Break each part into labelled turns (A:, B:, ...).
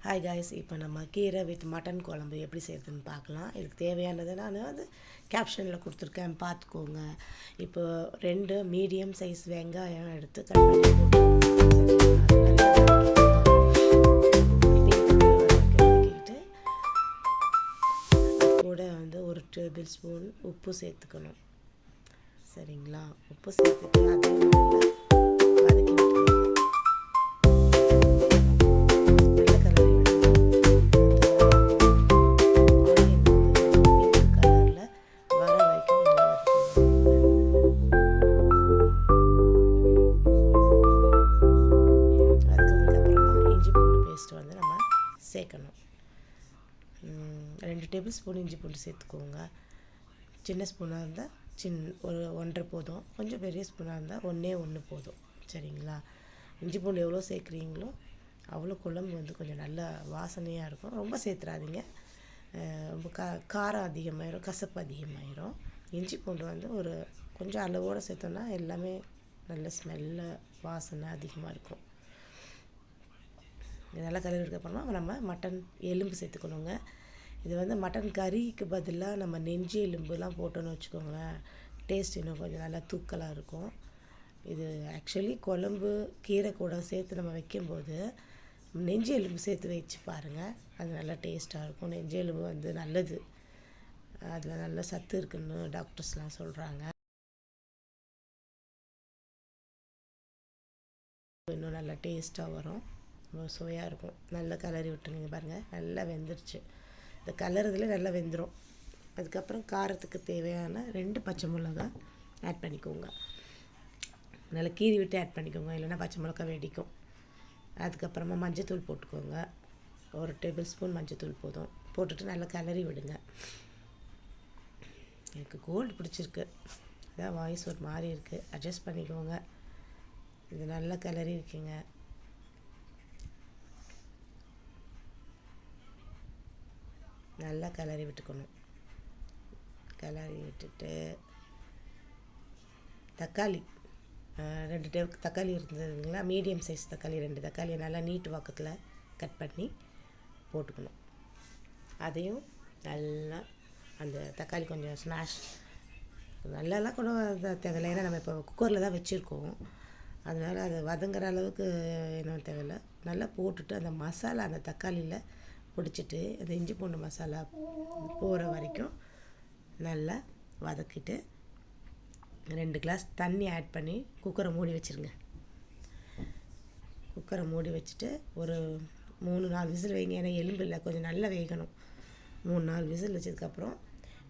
A: Hi guys, இப்போ நம்ம கீரை வித் மட்டன் குழம்பு எப்படி செய்கிறதுன்னு பார்க்கலாம். இதுக்கு தேவையானதை நான் வந்து கேப்ஷனில் கொடுத்துருக்கேன், பார்த்துக்கோங்க. இப்போ 2 மீடியம் சைஸ் வெங்காயம் எடுத்து கட் பண்ணி போட்டு கூட வந்து 1 டேபிள் ஸ்பூன் உப்பு சேர்த்துக்கணும். சரிங்களா? உப்பு சேர்த்துட்டு அதே வதக்கி வந்து நம்ம சேர்க்கணும். 2 டேபிள் ஸ்பூன் இஞ்சி பூண்டு சேர்த்துக்கோங்க. சின்ன ஸ்பூனாக இருந்தால் ஒரு 1.5 போதும். கொஞ்சம் பெரிய ஸ்பூனாக இருந்தால் 1 போதும். சரிங்களா? இஞ்சி பூண்டு எவ்வளோ சேர்க்குறீங்களோ அவ்வளோ குழம்பு வந்து கொஞ்சம் நல்லா வாசனையாக இருக்கும். ரொம்ப சேர்த்துறாதீங்க, ரொம்ப காரம் அதிகமாயிரும், கசப்பு அதிகமாயிரும். இஞ்சி பூண்டு வந்து ஒரு கொஞ்சம் அளவோடு சேர்த்தோன்னா எல்லாமே நல்ல ஸ்மெல்லு வாசனை அதிகமாக இருக்கும். இதெல்லாம் கலரிக்கு அப்புறமா நம்ம மட்டன் எலும்பு சேர்த்துக்கணுங்க. இது வந்து மட்டன் கறிக்கு பதிலாக நம்ம நெஞ்சு எலும்புலாம் போட்டோன்னு வச்சுக்கோங்களேன், டேஸ்ட் இன்னும் கொஞ்சம் நல்லா தூக்கலாக இருக்கும். இது ஆக்சுவலி குழம்பு கீரை கூட சேர்த்து நம்ம வைக்கும்போது நெஞ்சு எலும்பு சேர்த்து வச்சு பாருங்கள், அது நல்லா டேஸ்ட்டாக இருக்கும். நெஞ்சு எலும்பு வந்து நல்லது, அதில் நல்ல சத்து இருக்குன்னு டாக்டர்ஸ்லாம் சொல்கிறாங்க. இன்னும் நல்லா டேஸ்ட்டாக வரும், ரொம்ப சுவையாக இருக்கும். நல்லா கலரி விட்டுருங்க. பாருங்கள், நல்லா வெந்துருச்சு. இந்த கலருதில் நல்லா வெந்துடும். அதுக்கப்புறம் காரத்துக்கு தேவையான 2 பச்சை மிளகா ஆட் பண்ணிக்கோங்க. நல்லா கீறி விட்டு ஆட் பண்ணிக்கோங்க, இல்லைன்னா பச்சை மிளகா வெடிக்கும். அதுக்கப்புறமா மஞ்சத்தூள் போட்டுக்கோங்க. 1 டேபிள் ஸ்பூன் மஞ்சத்தூள் போதும். போட்டுட்டு நல்லா கலரி விடுங்க. எனக்கு கோல்டு பிடிச்சிருக்கு, அதான் வாய்ஸ் ஒரு மாதிரி இருக்குது, அட்ஜஸ்ட் பண்ணிக்கோங்க. இது நல்லா கலரி இருக்குங்க. நல்லா கலரி விட்டுக்கணும். கலரி விட்டுட்டு தக்காளி 2 தக்காளி இருந்ததுங்களா, மீடியம் சைஸ் தக்காளி 2 தக்காளியை நல்லா நீட்டு வாக்கத்தில் கட் பண்ணி போட்டுக்கணும். அதையும் நல்லா அந்த தக்காளி கொஞ்சம் ஸ்மாஷ் நல்லாலாம் கூட தேவையில்லை, ஏன்னா நம்ம இப்போ குக்கரில் தான் வச்சுருக்கோம், அதனால் அது வதங்குற அளவுக்கு என்ன தேவையில்லை. நல்லா போட்டுட்டு அந்த மசாலா அந்த தக்காளியில் பிடிச்சிட்டு அந்த இஞ்சி பூண்டு மசாலா போகிற வரைக்கும் நல்லா வதக்கிட்டு 2 கிளாஸ் தண்ணி ஆட் பண்ணி குக்கரை மூடி வச்சுருங்க. குக்கரை மூடி வச்சுட்டு ஒரு 3-4 விசில் வைங்க. ஏன்னா எலும்பு இல்லை, கொஞ்சம் நல்லா வேகணும். 3-4 விசில் வச்சதுக்கப்புறம்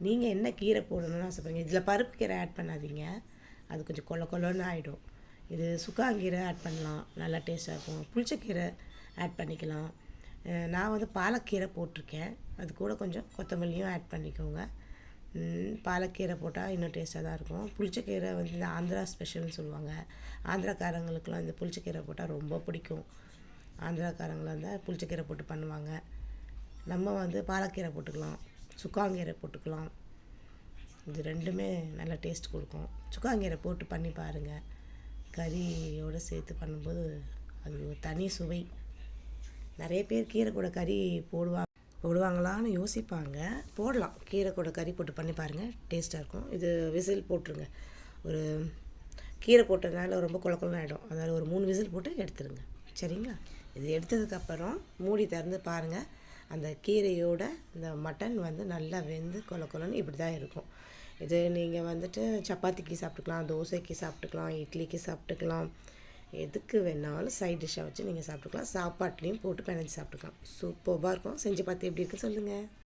A: நீங்கள் என்ன கீரை போடணும்னு ஆசைப்படுங்க. இதில் பருப்பு கீரை ஆட் பண்ணாதீங்க, அது கொஞ்சம் கொலன்னு ஆகிடும். இது சுக்காங்கீரை ஆட் பண்ணலாம், நல்லா டேஸ்ட்டாக இருக்கும். புளிச்சக்கீரை ஆட் பண்ணிக்கலாம். நான் வந்து பாலக்கீரை போட்டிருக்கேன், அது கூட கொஞ்சம் கொத்தமல்லியும் ஆட் பண்ணிக்கோங்க. பாலக்கீரை போட்டால் இன்னும் டேஸ்ட்டாக தான் இருக்கும். புளிச்சக்கீரை வந்து இந்த ஆந்திரா ஸ்பெஷல்னு சொல்லுவாங்க. ஆந்திராக்காரங்களுக்குலாம் இந்த புளிச்சக்கீரை போட்டால் ரொம்ப பிடிக்கும். ஆந்திராக்காரங்களாக இருந்தால் புளிச்சக்கீரை போட்டு பண்ணுவாங்க. நம்ம வந்து பாலக்கீரை போட்டுக்கலாம், சுக்காங்கீரை போட்டுக்கலாம். இது 2மே நல்லா டேஸ்ட் கொடுக்கும். சுக்காங்கீரை போட்டு பண்ணி பாருங்கள், கறியோடு சேர்த்து பண்ணும்போது அது ஒரு தனி சுவை. நிறைய பேர் கீரை கூட கறி போடுவாங்களான்னு யோசிப்பாங்க. போடலாம், கீரை கூட கறி போட்டு பண்ணி பாருங்கள், டேஸ்ட்டாக இருக்கும். இது விசில் போட்டுருங்க. ஒரு கீரை போட்டதுனால ரொம்ப குழக்கொலன்னு ஆகிடும், அதனால் ஒரு 3 விசில் போட்டு எடுத்துருங்க. சரிங்களா? இது எடுத்ததுக்கப்புறம் மூடி திறந்து பாருங்கள், அந்த கீரையோட இந்த மட்டன் வந்து நல்லா வெந்து கொலன்னு இப்படி தான் இருக்கும். இது நீங்கள் வந்துட்டு சப்பாத்திக்கு சாப்பிட்டுக்கலாம், தோசைக்கு சாப்பிட்டுக்கலாம், இட்லிக்கு சாப்பிட்டுக்கலாம், எதுக்கு வேணாலும் சைட் டிஷ்ஷாக வச்சு நீங்கள் சாப்பிட்டுக்கலாம். சாப்பாட்லேயும் போட்டு பிணைஞ்சி சாப்பிட்டுக்கலாம். சூப்பராக இருக்கும். செஞ்சு பார்த்து எப்படி இருக்குன்னு சொல்லுங்கள்.